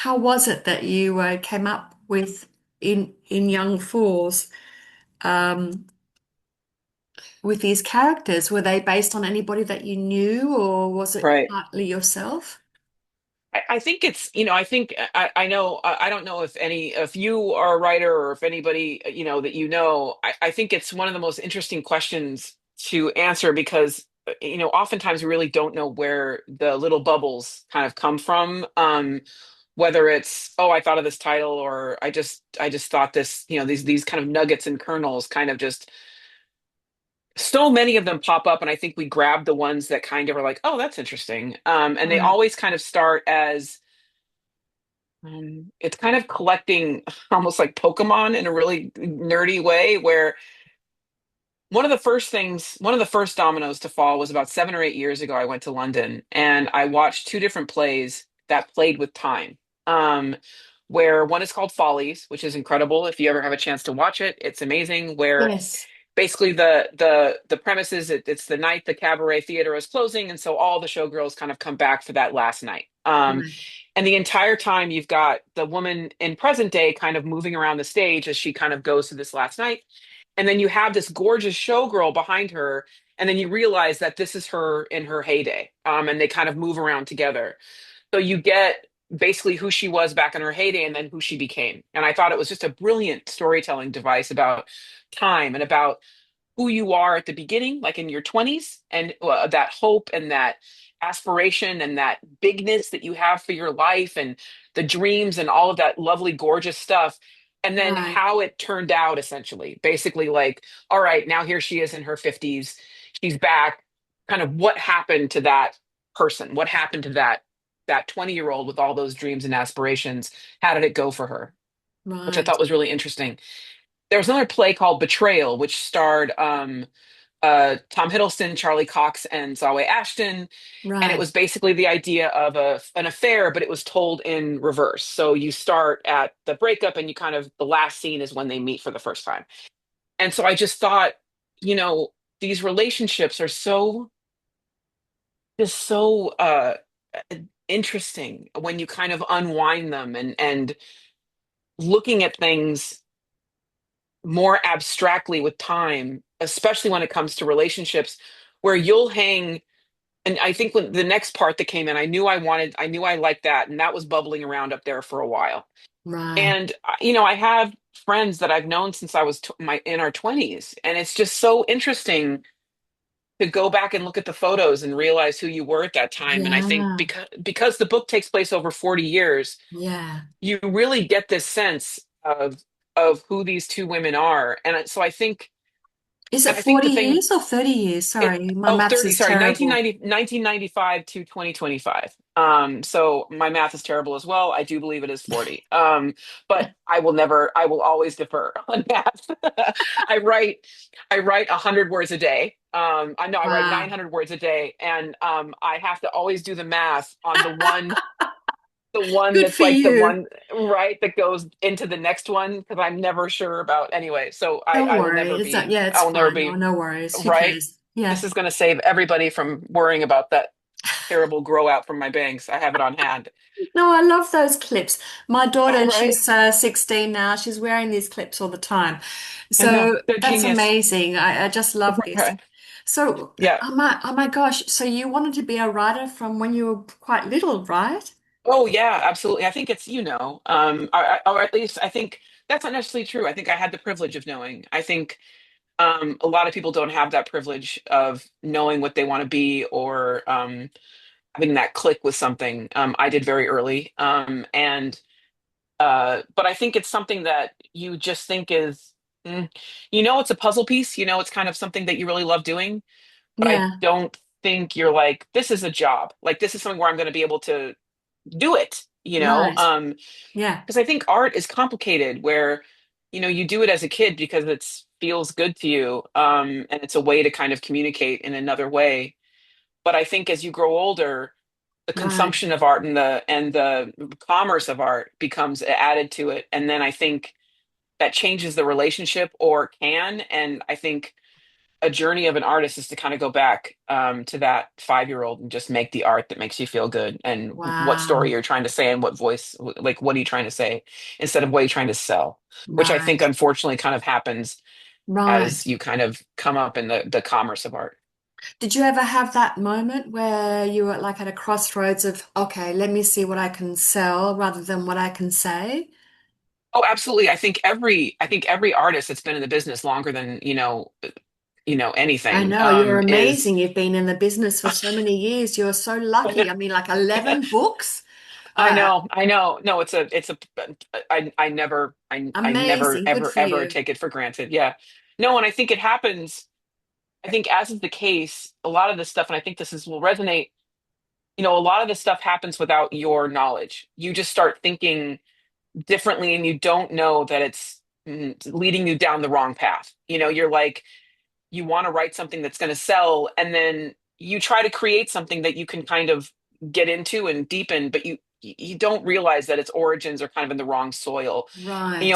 how was it that you came up with in Young Falls um, with these characters? Were they based on anybody that you knew, or was it Right. partly yourself? I think it's, I think I know, I don't know if you are a writer or if anybody, that I think it's one of the most interesting questions to answer because, oftentimes we really don't know where the little bubbles kind of come from. Whether it's, oh, I thought of this title, or I just thought this, these kind of nuggets and kernels kind of just so many of them pop up, and I think we grab the ones that kind of are like, oh, that's interesting. And they Right. always kind of start as it's kind of collecting almost like Pokemon in a really nerdy way, where one of the first dominoes to fall was about 7 or 8 years ago. I went to London and I watched two different plays that played with time. Um, where one is called Follies, which is incredible. If you ever have a chance to watch it, it's amazing. Where Yes. basically the premise is it's the night the cabaret theater is closing, and so all the showgirls kind of come back for that last night. Right. And the entire time you've got the woman in present day kind of moving around the stage as she kind of goes to this last night, and then you have this gorgeous showgirl behind her, and then you realize that this is her in her heyday, and they kind of move around together, so you get basically who she was back in her heyday and then who she became. And I thought it was just a brilliant storytelling device about time and about who you are at the beginning, like in your 20s, and that hope and that aspiration and that bigness that you have for your life and the dreams and all of that lovely, gorgeous stuff. And then Right. how it turned out, essentially. Basically, like, all right, now here she is in her 50s. She's back. Kind of what happened to that person? What happened to that 20-year-old with all those dreams and aspirations? How did it go for her? Which I Right. thought was really interesting. There was another play called Betrayal, which starred Tom Hiddleston, Charlie Cox, and Zawe Ashton. And it Right. was basically the idea of an affair, but it was told in reverse. So you start at the breakup, and you kind of, the last scene is when they meet for the first time. And so I just thought, you know, these relationships are so interesting when you kind of unwind them, and looking at things more abstractly with time, especially when it comes to relationships, where you'll hang. And I think when the next part that came in, I knew I liked that. And that was bubbling around up there for a while. Right. And, I have friends that I've known since I was in our 20s. And it's just so interesting to go back and look at the photos and realize who you were at that time. And I think Yeah. because the book takes place over 40 years, Yeah. you really get this sense of who these two women are. So Is it I think 40 the thing years or 30 years? it Sorry, my oh maths 30, is sorry, terrible. 1995 to 2025. So my math is terrible as well. I do believe it is 40. But I will always defer on math. I write I write 100 words a day. I know I write Wow. 900 words a day, and I have to always do the math on the one Good that's for like the you. one, right, that goes into the next one, because I'm never sure about, anyway. So Don't I will worry. never It's not, be yeah, it's I will never fine. No, be no worries. Who right. cares? This Yeah. is going to save everybody from worrying about that terrible grow out from my bangs. I have it on hand. No, I love those clips. My All daughter, right. she's 16 now. She's wearing these clips all the time. I know. So They're that's genius. amazing. I just love this. Right. So, Yeah. oh my gosh. So you wanted to be a writer from when you were quite little, right? Oh, yeah, absolutely. I think it's, or at least I think that's not necessarily true. I think I had the privilege of knowing. I think a lot of people don't have that privilege of knowing what they want to be, or having that click with something. I did very early. And But I think it's something that you just think is, mm, it's a puzzle piece. It's kind of something that you really love doing. But I Yeah. don't think you're like, this is a job. Like, this is something where I'm going to be able to do it. Right. Yeah. Because I think art is complicated, where you do it as a kid because it feels good to you, and it's a way to kind of communicate in another way. But I think as you grow older, the Right. consumption of art and the commerce of art becomes added to it, and then I think that changes the relationship, or can. And I think a journey of an artist is to kind of go back to that 5-year-old and just make the art that makes you feel good, and what story Wow. you're trying to say and what voice, like what are you trying to say instead of what you're trying to sell, which I think Right. unfortunately kind of happens Right. as you kind of come up in the commerce of art. Did you ever have that moment where you were like at a crossroads of, okay, let me see what I can sell rather than what I can say? Oh, absolutely. I think every artist that's been in the business longer than, I anything, know, you're is amazing. You've been in the business for so many years. You're so lucky. I mean, like 11 books. I Uh, know, I know. No, I never Amazing. Good ever for ever you. take it for granted. Yeah. No, and I think it happens. I think as is the case, a lot of this stuff, and I think will resonate, a lot of this stuff happens without your knowledge. You just start thinking differently and you don't know that it's leading you down the wrong path. You're like, you want to write something that's going to sell, and then you try to create something that you can kind of get into and deepen, but you don't realize that its origins are kind of in the wrong soil. Right.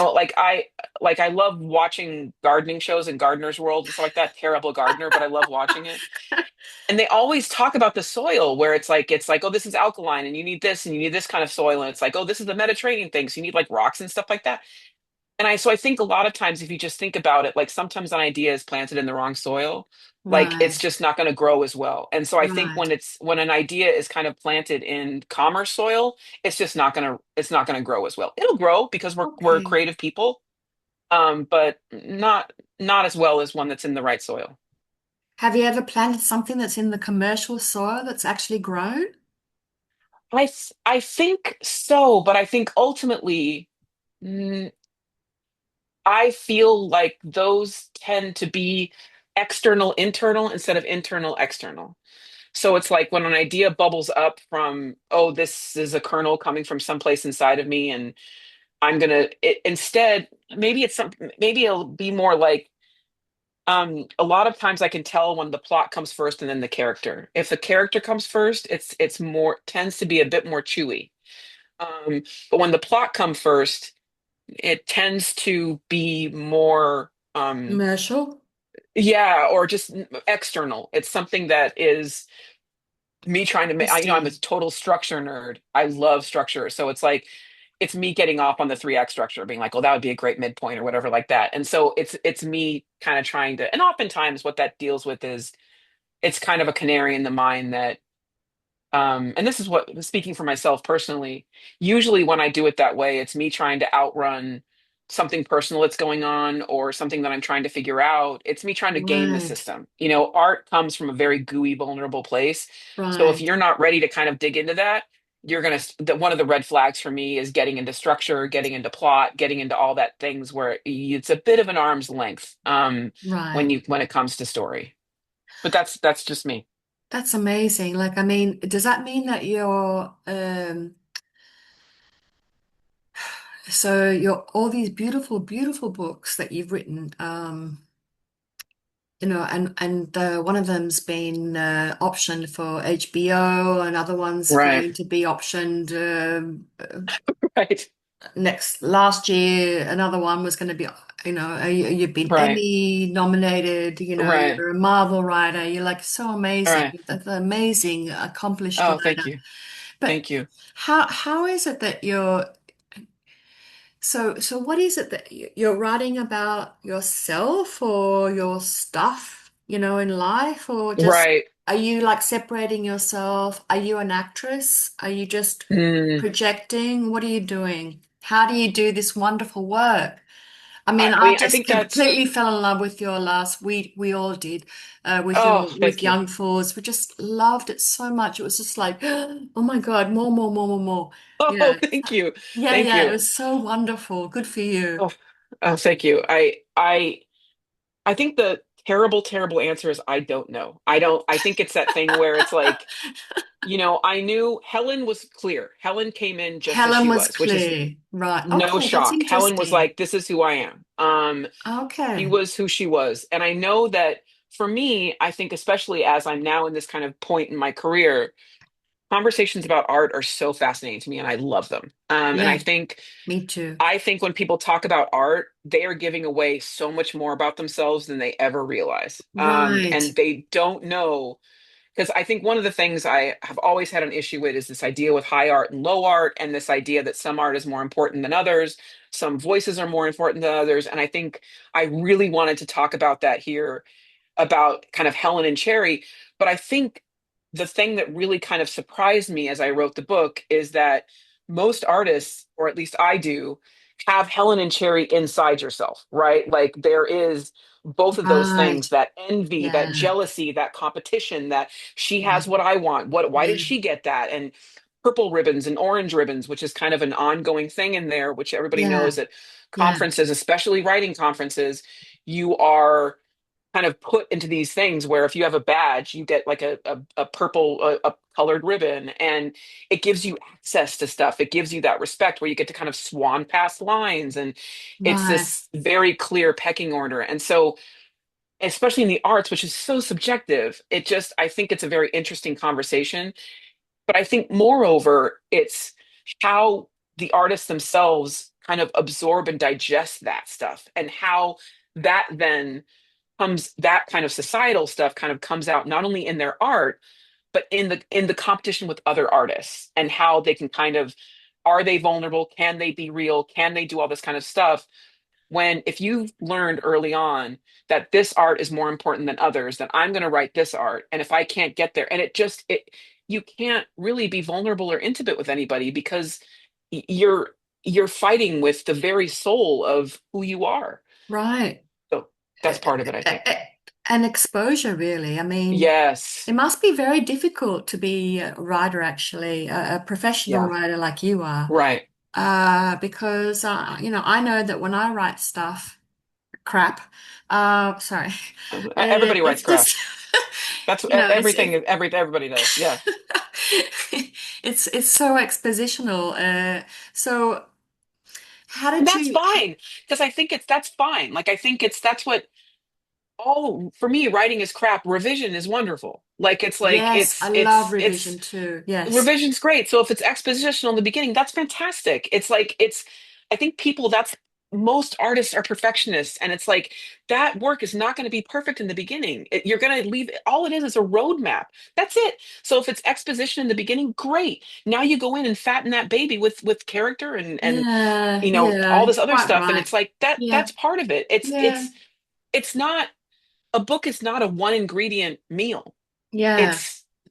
Like I love watching gardening shows and Gardener's World and stuff like that. Terrible gardener, but I love watching it. And they always talk about the soil, where it's like, oh, this is alkaline and you need this and you need this kind of soil, and it's like, oh, this is the Mediterranean thing, so you need like rocks and stuff like that. And I think a lot of times, if you just think about it, like sometimes an idea is planted in the wrong soil, like it's Right. just not going to grow as well. And so I think Right. when an idea is kind of planted in commerce soil, it's not gonna grow as well. It'll grow because we're Okay. creative people, but not as well as one that's in the right soil. Have you ever planted something that's in the commercial soil that's actually grown? I think so, but I think ultimately, mm, I feel like those tend to be external internal instead of internal external. So it's like when an idea bubbles up from, oh, this is a kernel coming from someplace inside of me, and instead, maybe it'll be more like, a lot of times I can tell when the plot comes first and then the character. If the character comes first, it's more tends to be a bit more chewy. But when the plot comes first, it tends to be more, Commercial? yeah, or just external. It's something that is me trying to make, I'm a Interesting. total structure nerd. I love structure. So it's like, it's me getting off on the 3 act structure, being like, oh, that would be a great midpoint or whatever like that. And so it's me kind of trying to, and oftentimes what that deals with is, it's kind of a canary in the mine that, and this is what, speaking for myself personally, usually when I do it that way, it's me trying to outrun something personal that's going on or something that I'm trying to figure out. It's me trying to game the Right. system. Art comes from a very gooey, vulnerable place. So if Right. you're not ready to kind of dig into that, one of the red flags for me is getting into structure, getting into plot, getting into all that things where it's a bit of an arm's length, Right. when it comes to story. But that's just me. That's amazing. Like, I mean, does that mean that you're all these beautiful, beautiful books that you've written, and one of them's been optioned for HBO, another one's Right. going to be optioned Right. last year. Another one was going to be, you've been Right. Emmy nominated. Right. You're a Marvel writer. You're like so All amazing. right. That's an amazing, accomplished Oh, thank writer. you. But Thank you. how is it that so what is it that you're writing about yourself or your stuff, in life, or just Right. are you like separating yourself? Are you an actress? Are you just Mm. projecting? What are you doing? How do you do this wonderful work? I I, mean, I I mean, I just think that's, completely fell in love with your last. We all did, oh, with thank you. Young Falls. We just loved it so much. It was just like, oh my God, more, more, more, more, more. Oh, Yeah, thank you. yeah, Thank yeah. It you. was so wonderful. Good for you. Oh, oh, thank you. I think the terrible, terrible answer is I don't know. I think it's that thing where it's like, I knew Helen was clear. Helen came in just as Helen she was was, which is clear. Right. no Okay, that's shock. Helen was interesting. like, this is who I am. She Okay. was who she was. And I know that for me, I think especially as I'm now in this kind of point in my career, conversations about art are so fascinating to me, and I love them. And Yeah, me too. I think when people talk about art, they are giving away so much more about themselves than they ever realize. Right. And they don't know, because I think one of the things I have always had an issue with is this idea with high art and low art, and this idea that some art is more important than others, some voices are more important than others. And I think I really wanted to talk about that here, about kind of Helen and Cherry. But I think the thing that really kind of surprised me as I wrote the book is that most artists, or at least I do, have Helen and Cherry inside yourself, right? Like there is both of those Right. things, that envy, that Yeah. jealousy, that competition, that she Yeah. has what I want. Why did Yeah. she get that? And purple ribbons and orange ribbons, which is kind of an ongoing thing in there, which everybody Yeah. knows at Yeah. conferences, especially writing conferences, you are kind of put into these things where if you have a badge, you get like a purple, a colored ribbon, and it gives you access to stuff. It gives you that respect where you get to kind of swan past lines, and it's Right. this very clear pecking order. And so, especially in the arts, which is so subjective, I think it's a very interesting conversation. But I think, moreover, it's how the artists themselves kind of absorb and digest that stuff, and how that then that kind of societal stuff kind of comes out not only in their art but in the competition with other artists, and how they can kind of, are they vulnerable, can they be real, can they do all this kind of stuff, when if you've learned early on that this art is more important than others, then I'm going to write this art, and if I can't get there, and it you can't really be vulnerable or intimate with anybody, because you're fighting with the very soul of who you are. Right. So that's part of it, I think. And exposure, really. I mean, it Yes. must be very difficult to be a writer, actually, a professional Yeah. writer like you are, Right. because I know that when I write stuff, crap, sorry, Everybody writes it's crap. just, That's it's everything. Everybody does. Yeah. it's so expositional. So how And did that's you? fine, because I think that's fine. Like I think that's what, all for me, writing is crap. Revision is wonderful. Like Yes, I love revision too. Yes. revision's great. So if it's expositional in the beginning, that's fantastic. I think people, that's, most artists are perfectionists, and it's like that work is not going to be perfect in the beginning. You're going to leave, all it is a roadmap. That's it. So if it's exposition in the beginning, great. Now you go in and fatten that baby with character and Yeah, all yeah, this other quite stuff, and right. it's like Yeah, that's part of it. yeah, It's not, a book is not a one ingredient meal. yeah,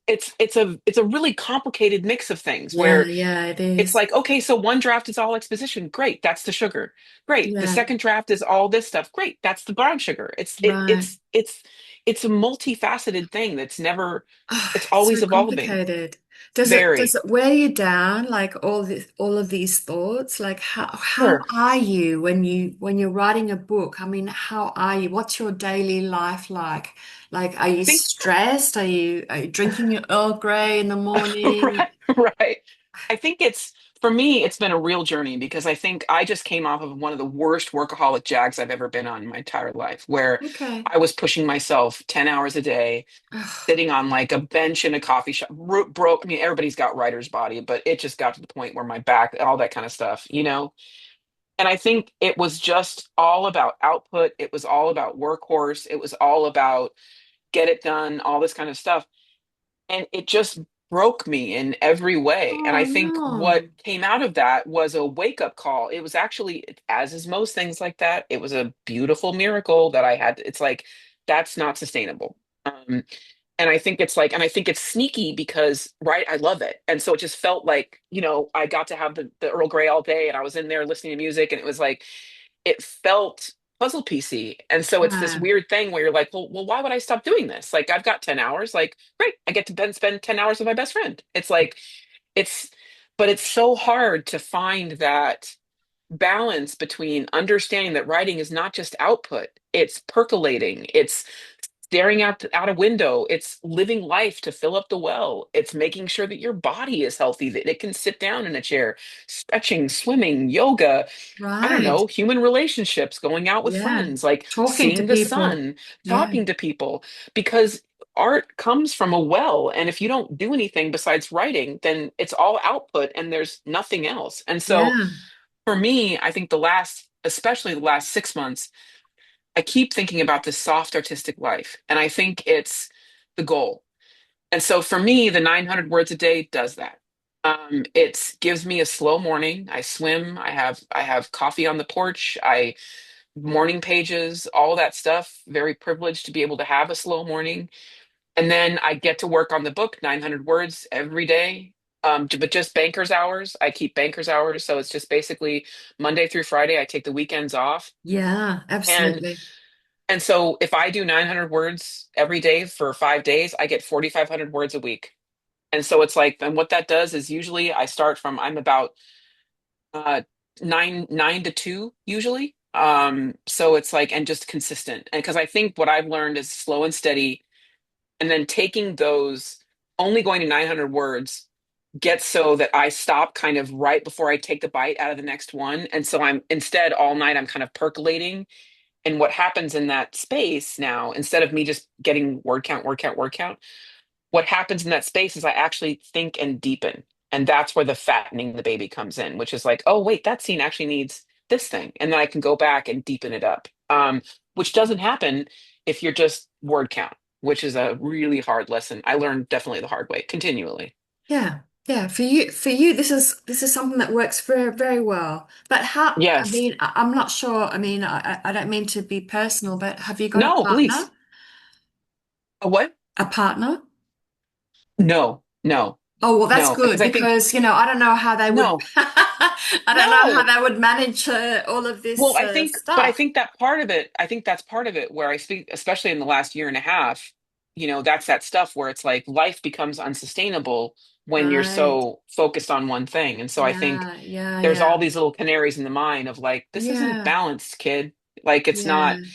It's a really complicated mix of things yeah, where yeah, it it's is. like, okay, so one draft is all exposition, great, that's the sugar. Great, the Yeah, second draft is all this stuff, great, that's the brown sugar. right. It's a multifaceted thing that's never, Oh, it's it's always so evolving. complicated. Does Very. it wear you down like all of these thoughts? Like how Sure. are you when you're writing a book? I mean, how are you? What's your daily life like? Like, are you I think stressed? Are you drinking your Earl Grey in the morning? right, right. I think it's, for me, it's been a real journey, because I think I just came off of one of the worst workaholic jags I've ever been on in my entire life, where Okay. I was pushing myself 10 hours a day, Ugh, sitting on like a bench in a coffee shop, broke. I mean, everybody's got writer's body, but it just got to the point where my back, all that kind of stuff. And I think it was just all about output. It was all about workhorse. It was all about get it done, all this kind of stuff, and it just broke me in every way. And oh I think what no. came out of that was a wake up call. It was actually, as is most things like that, it was a beautiful miracle that I had. It's like, that's not sustainable. And I think it's like, and I think it's sneaky because, right, I love it. And so it just felt like, I got to have the Earl Grey all day, and I was in there listening to music, and it was like, it felt puzzle piecey. And so it's this Yeah. weird thing where you're like, well, why would I stop doing this? Like, I've got 10 hours. Like, great, I get to spend 10 hours with my best friend. It's like, it's, but it's so hard to find that balance between understanding that writing is not just output, it's percolating, it's staring out a window, it's living life to fill up the well, it's making sure that your body is healthy, that it can sit down in a chair, stretching, swimming, yoga, I don't Right. know, human relationships, going out with Yeah. friends, like Talking to seeing the people. sun, Yeah. talking to people. Because art comes from a well. And if you don't do anything besides writing, then it's all output and there's nothing else. And so Yeah. for me, I think especially the last 6 months, I keep thinking about this soft artistic life. And I think it's the goal. And so for me, the 900 words a day does that. It gives me a slow morning. I swim. I have coffee on the porch. I morning pages, all that stuff. Very privileged to be able to have a slow morning. And then I get to work on the book, 900 words every day. But just banker's hours. I keep banker's hours. So it's just basically Monday through Friday. I take the weekends off. Yeah, And absolutely. and so if I do 900 words every day for 5 days, I get 4,500 words a week. And so it's like, and what that does is usually I'm about uh nine to two usually. So it's like, and just consistent. And because I think what I've learned is slow and steady, and then taking those, only going to 900 words gets so that I stop kind of right before I take the bite out of the next one. And so I'm instead all night I'm kind of percolating. And what happens in that space now, instead of me just getting word count, word count, word count, what happens in that space is I actually think and deepen. And that's where the fattening the baby comes in, which is like, oh, wait, that scene actually needs this thing. And then I can go back and deepen it up, which doesn't happen if you're just word count, which is a really hard lesson. I learned definitely the hard way, continually. Yeah. Yeah. For you, this is something that works very, very well. But how, I Yes. mean, I'm not sure. I mean, I don't mean to be personal, but have you got a No, partner? please. A what? A partner? No, no, Oh, well, that's no. Because good I think, because, I don't know how they would, no, I don't know how no. they would manage all of Well, this but I stuff. think that part of it, I think that's part of it where I speak, especially in the last year and a half, that's that stuff where it's like life becomes unsustainable when you're Right. so focused on one thing. And so I think Yeah, yeah, there's all yeah. these little canaries in the mine of like, this isn't Yeah, balanced, kid. Like, it's not, yeah.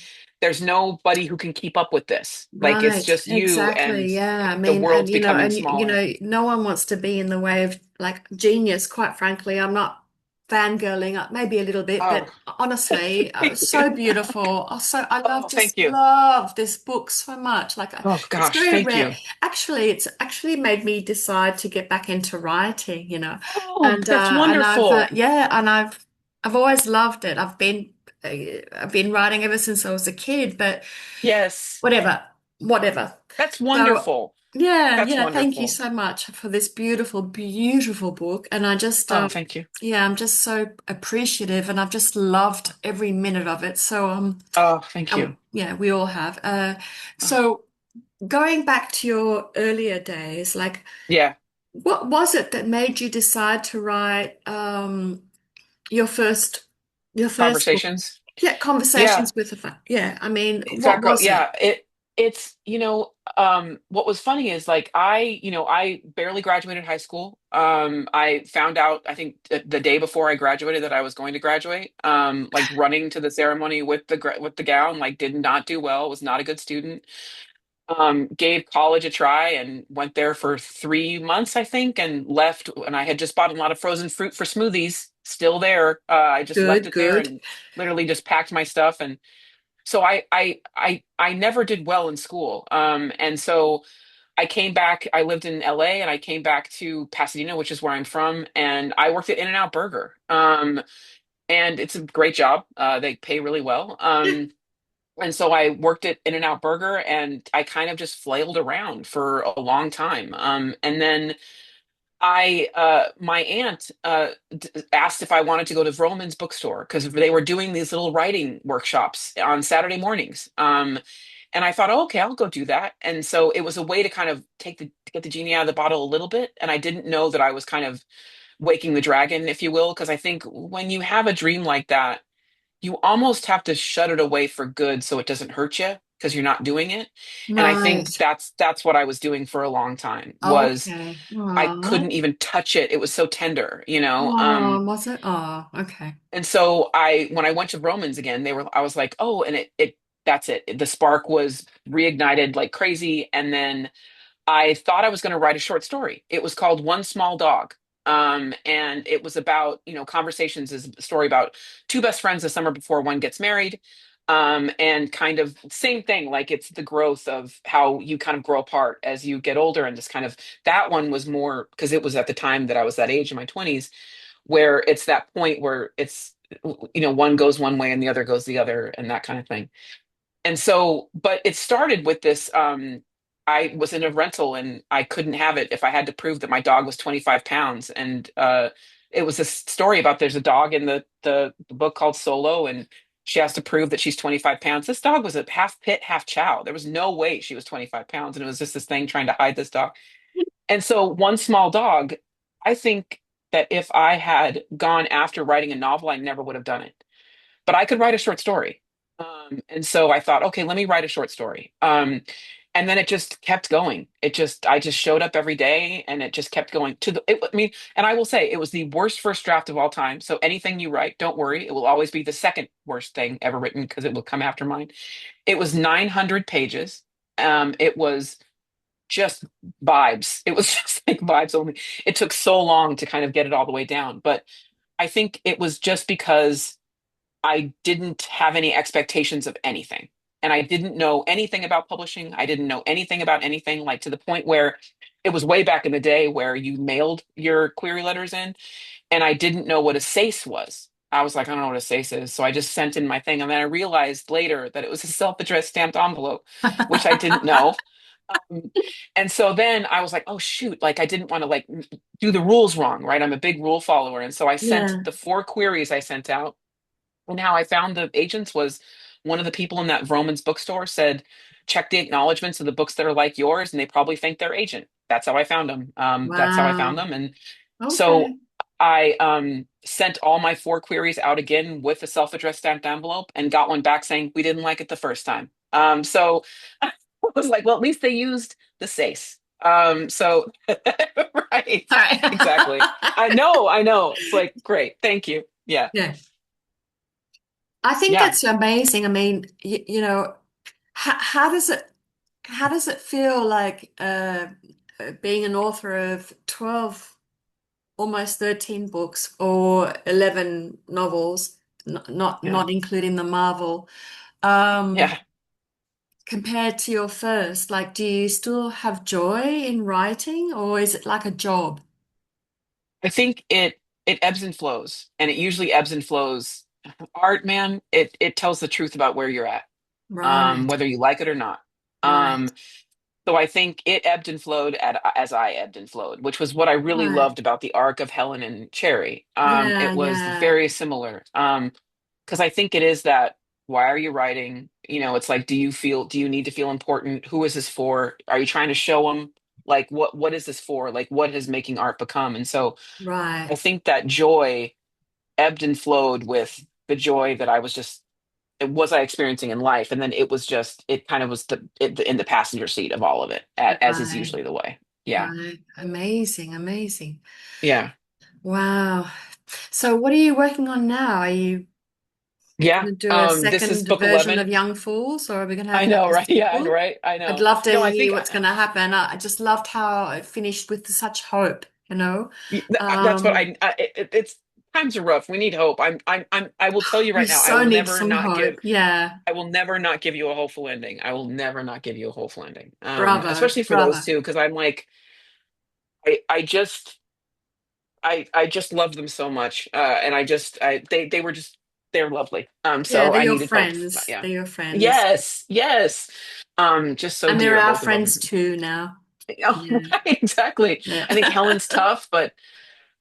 there's nobody who can keep up with this. Like, it's Right, just you exactly. and Yeah. I the mean, and world's becoming smaller. no one wants to be in the way of like genius, quite frankly. I'm not fangirling, maybe a little bit, Oh, but honestly, thank you. so beautiful. Also, I love Oh, thank just you. love this book so much. Like Oh, it's gosh, very thank rare. you. Actually, it's actually made me decide to get back into writing, Oh, And that's I've wonderful. yeah, and I've always loved it. Uh, I've been writing ever since I was a kid, but Yes. whatever, whatever. That's So wonderful. yeah, That's yeah, thank you wonderful. so much for this beautiful, beautiful book. And I just Oh, thank you. yeah, I'm just so appreciative and I've just loved every minute of it. So Oh, thank you. yeah, we all have. Oh, So going back to your earlier days, like yeah. what was it that made you decide to write your first book? Conversations. Yeah, Yeah. Conversations with a Fan. Yeah, I mean, what Fat girl. was it? Yeah. It's, what was funny is like I barely graduated high school. I found out, I think the day before I graduated that I was going to graduate. Like running to the ceremony with with the gown, like did not do well, was not a good student. Gave college a try and went there for 3 months, I think, and left. And I had just bought a lot of frozen fruit for smoothies, still there. I just left Good, it there good. and literally just packed my stuff. And so I never did well in school. And so I came back. I lived in LA, and I came back to Pasadena, which is where I'm from, and I worked at In-N-Out Burger. And it's a great job. They pay really well. And so I worked at In-N-Out Burger, and I kind of just flailed around for a long time. And then my aunt asked if I wanted to go to Vroman's bookstore because they were doing these little writing workshops on Saturday mornings. And I thought, oh, okay, I'll go do that. And so it was a way to kind of get the genie out of the bottle a little bit. And I didn't know that I was kind of waking the dragon, if you will, because I think when you have a dream like that, you almost have to shut it away for good so it doesn't hurt you because you're not doing it. And I think Right. that's what I was doing for a long time was Okay. I Oh, couldn't even touch it. It was so tender. oh, was it? Oh, okay. And so when I went to Romans again, I was like, oh, and that's it. The spark was reignited like crazy. And then I thought I was going to write a short story. It was called One Small Dog. And it was about, conversations is a story about two best friends the summer before one gets married. And kind of same thing, like it's the growth of how you kind of grow apart as you get older, and just kind of that one was more because it was at the time that I was that age in my 20s, where it's that point where it's, one goes one way and the other goes the other, and that kind of thing. And so, but it started with this. I was in a rental and I couldn't have it if I had to prove that my dog was 25 pounds. And it was a story about there's a dog in the book called Solo, and she has to prove that she's 25 pounds. This dog was a half pit, half chow. There was no way she was 25 pounds. And it was just this thing trying to hide this dog. And so, one small dog, I think that if I had gone after writing a novel, I never would have done it, but I could write a short story. And so I thought, okay, let me write a short story. And then it just kept going. I just showed up every day, and it just kept going I mean, and I will say it was the worst first draft of all time. So anything you write, don't worry, it will always be the second worst thing ever written because it will come after mine. It was 900 pages. It was just vibes. It was just like vibes only. It took so long to kind of get it all the way down. But I think it was just because I didn't have any expectations of anything. And I didn't know anything about publishing. I didn't know anything about anything, like to the point where it was way back in the day where you mailed your query letters in, and I didn't know what a SACE was. I was like, I don't know what a SACE is. So I just sent in my thing. And then I realized later that it was a self-addressed stamped envelope, which I didn't know. Um, and so then I was like, oh shoot, like I didn't want to like do the rules wrong, right? I'm a big rule follower. And so I sent Yeah. the 4 queries I sent out, and how I found the agents was one of the people in that Vroman's bookstore said, check the acknowledgments of the books that are like yours, and they probably think they're agent. That's how I found them. That's how I found Wow. them. And so Okay. I sent all my 4 queries out again with a self-addressed stamped envelope and got one back saying, we didn't like it the first time. So I was like, well, at least they used the SACE. So, right, All right. exactly. I know. It's like, great. Thank you. Yeah. Yeah. I think Yeah. that's amazing. I mean, how does it feel like being an author of 12, almost 13 books or 11 novels, Yeah. not including the Marvel, um, Yeah. compared to your first? Like, do you still have joy in writing, or is it like a job? I think it ebbs and flows, and it usually ebbs and flows. Art, man, it tells the truth about where you're at, Right, whether you like it or not. right, Um, so I think it ebbed and flowed as I ebbed and flowed, which was what I really right. loved about the arc of Helen and Cherry. Yeah, It was yeah, very similar. Because I think it is that, why are you writing? It's like, do you need to feel important? Who is this for? Are you trying to show them? Like, what is this for? Like, what has making art become? And so right, I think that joy ebbed and flowed with the joy that I experiencing in life, and then it kind of was in the passenger seat of all of it, as is right, usually the way. Yeah, right. Amazing, amazing. yeah, Wow. So what are you working on now? Are you yeah. going to do a This is second book version 11. of Young Fools, or are we going to I have like know, a right? Yeah, sequel? right. I I'd know. love to No, I hear think what's going to happen. I just loved how it finished with such hope, you know? that's what Um, it's times are rough. We need hope. I will tell you we right now. so need some hope. Yeah. I will never not give you a hopeful ending. I will never not give you a hopeful ending. Bravo, Especially for those bravo. two, because I'm like, I just loved them so much, and they were just, they're lovely. Yeah, So they're I your needed hope. friends. Yeah. They're your friends. Yes, yes. Just so And they're dear, our both of friends them. too now. Oh, Yeah. right, exactly. Yeah. I think Helen's tough, but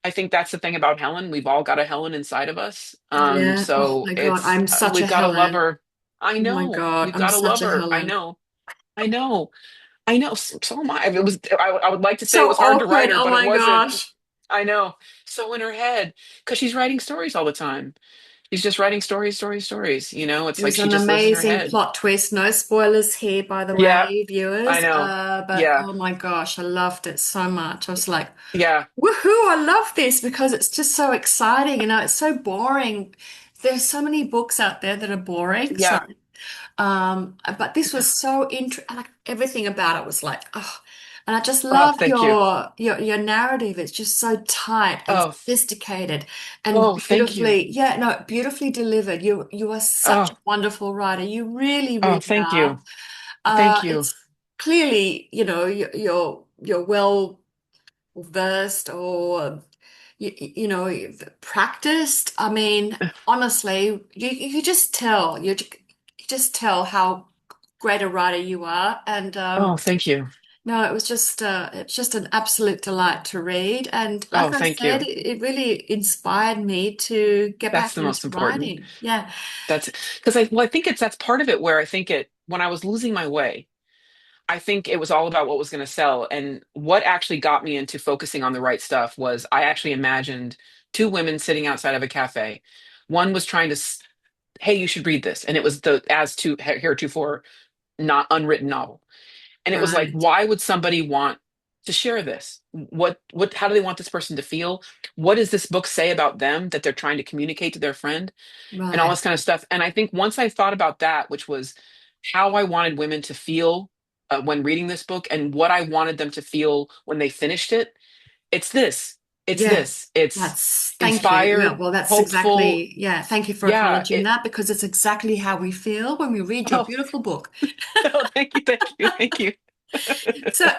I think that's the thing about Helen. We've all got a Helen inside of us. Yeah. Oh So my God, I'm such a we've got to love Helen. her. I Oh my know God, we've I'm got to love such a her. I Helen. know. I know. I know. So am I. It was. I would like to say it So was hard to write awkward. her, Oh but it my wasn't. gosh. I know. So in her head, because she's writing stories all the time. She's just writing stories, stories, stories. It's like There's she an just lives in her amazing head. plot twist. No spoilers here, by the Yeah, way, I viewers. know. But Yeah, oh my gosh, I loved it so much. I was like, yeah, woohoo, I love this because it's just so exciting. It's so boring. There's so many books out there that are boring. yeah, Sorry. But this was so like everything about it was like, oh. And I just Oh, love thank you. your narrative. It's just so tight and Oh, sophisticated and oh, thank you. beautifully, yeah, no, beautifully delivered. You are such a Oh, wonderful writer. You really, oh, really thank are. you. Thank you. It's clearly, you're well versed or practiced. I mean, honestly, you just tell you just tell how great a writer you are, and Oh, thank you. no, it's just an absolute delight to read. And like Oh, I thank said, you. it really inspired me to get That's back the most into important. writing. Yeah, That's because I think that's part of it where I think when I was losing my way, I think it was all about what was going to sell. And what actually got me into focusing on the right stuff was I actually imagined two women sitting outside of a cafe. One was trying to, hey, you should read this. And it was the as to heretofore not unwritten novel. And it was like, right, why would somebody want to share this? How do they want this person to feel? What does this book say about them that they're trying to communicate to their friend? And all right. this kind of stuff. And I think once I thought about that, which was how I wanted women to feel when reading this book and what I wanted them to feel when they finished it, it's this. It's Yeah, this. It's thank you. Yeah, inspired, well, that's hopeful. exactly, yeah, thank you for Yeah. acknowledging that because it's exactly how we feel when we read your Oh, beautiful book. oh, thank you, thank you, thank you. So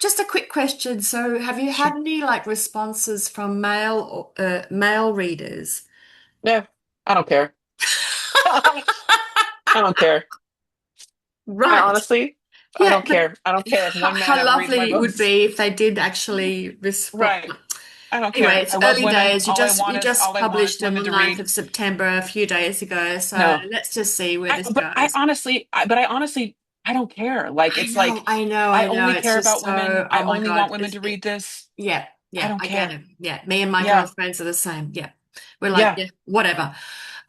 just a quick question. So have you had Sure. any like responses from male readers? Yeah, I don't care. I don't care. Right. I Yeah, don't but care. I don't care if one man how ever reads my lovely it would books. be if they did actually respond. Right. I don't Anyway, care. it's I love early women. days. You just All I want is published on the women to 9th read. of September a few days ago. So No. let's just see where this I goes. honestly, but I honestly, I don't care. Like, I it's know, like, I know, I I know. only It's care just about women. so, I oh my only want God. women to read this. Yeah, I yeah, don't I get care. it. Yeah, me and my Yeah. girlfriends are the same. Yeah. We're like, Yeah. yeah, whatever.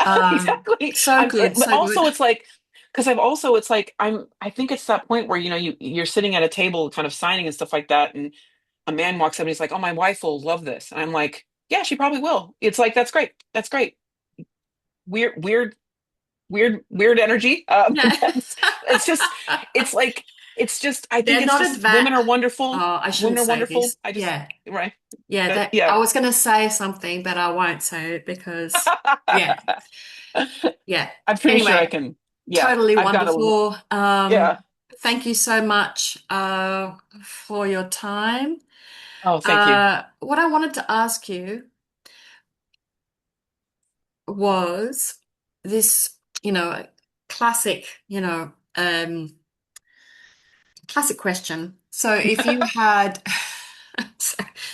Um, Exactly. so good, But so good. also it's like, because it's like, I think it's that point where, you're sitting at a table kind of signing and stuff like that. And a man walks up and he's like, oh, my wife will love this. And I'm like, yeah, she probably will. It's like, that's great. That's great. Weird, weird, weird energy. Yeah. That's, it's just, it's like, it's just, I think They're it's not just advanced. women are wonderful. Oh, I Women shouldn't are say wonderful. this. I just, Yeah. right. Yeah, That, that yeah. I was going to say something, but I won't say it because, yeah, yeah. I'm pretty sure I Anyway, can. Yeah. totally I've got a, wonderful. yeah. Thank you so much for your time. Oh, thank you. What I wanted to ask you was this, classic, classic question. So if you had,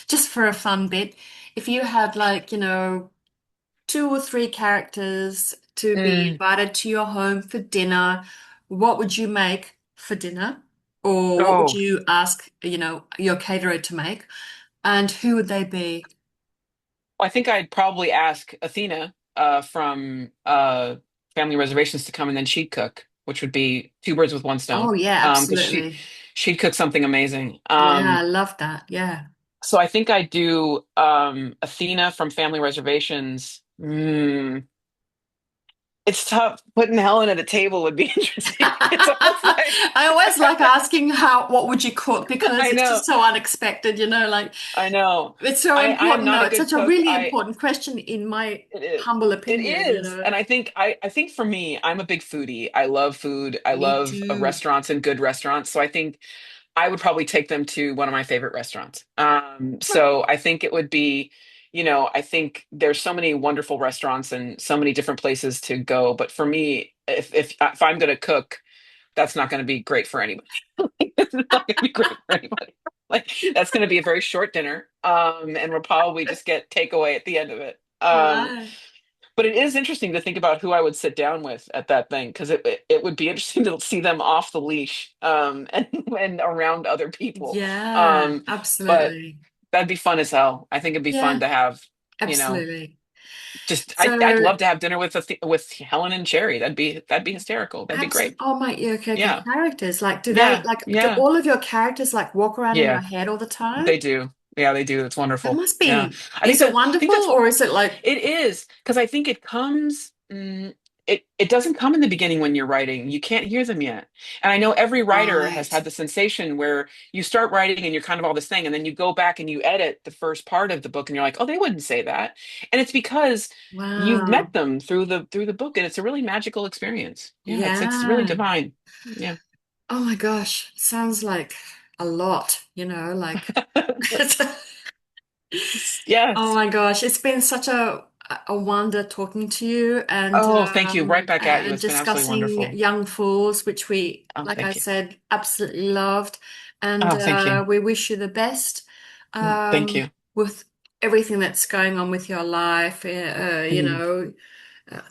just for a fun bit, if you had like, two or three characters to be Mm. invited to your home for dinner, what would you make for dinner? Or what would Oh, you ask, your caterer to make? And who would they be? I think I'd probably ask Athena from Family Reservations to come and then she'd cook, which would be two birds with one Oh, stone. yeah, Because absolutely. she'd cook something amazing. Yeah, I love that. Yeah. So I think I'd do Athena from Family Reservations. It's tough. Putting Helen at a table would be interesting. It's almost like I always like asking what would you cook because I it's know, just so unexpected, like I know. it's so I am important. not No, a it's good such a cook. really important question in my It is. humble It opinion, is. And I think for me, I'm a big foodie. I love food. I Me love too. restaurants and good restaurants. So I think I would probably take them to one of my favorite restaurants. So I think it would be, I think there's so many wonderful restaurants and so many different places to go. But for me, if I'm going to cook, that's not going to be great for anybody. It's not going to be great for anybody. Like that's going to be a very short dinner, and we'll probably just get takeaway at the end of it. Right. But it is interesting to think about who I would sit down with at that thing because it would be interesting to see them off the leash, and around other people. Yeah, Um, but absolutely. that'd be fun as hell. I think it'd be fun Yeah, to have, you know, absolutely. just I'd So, love to have dinner with Helen and Cherry. That'd be hysterical. That'd be great. oh my, yeah, okay, okay. Yeah, Characters, like, yeah, do yeah, all of your characters like walk around in your yeah. head all the time? They do. Yeah, they do. It's That wonderful. must Yeah, be, is it I think wonderful that's or is it like, it is because I think it comes. it doesn't come in the beginning when you're writing. You can't hear them yet. And I know every writer has Right. had the sensation where you start writing and you're kind of all this thing, and then you go back and you edit the first part of the book and you're like, oh, they wouldn't say that. And it's because you've met Wow. them through the book, and it's a really magical experience. Yeah, it's really Yeah. divine. Yeah. Oh my gosh. Sounds like a lot, oh Yes. my gosh. It's been such a wonder talking to you Oh, thank you. Right back at you. and It's been absolutely discussing wonderful. Young Fools, which we, Oh, like I thank you. said, absolutely loved. And Oh, thank you. we wish you the best Thank you. with everything that's going on with your life. Mm. Uh,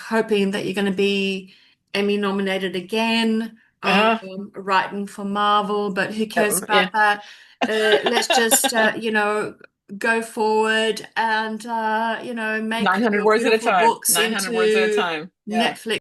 hoping that you're going to be Emmy nominated again, Uh, writing for Marvel, but who cares yeah. about that? Let's just, go forward and, make 900 your words at a beautiful time. books 900 words at a into time. Yeah. Netflix.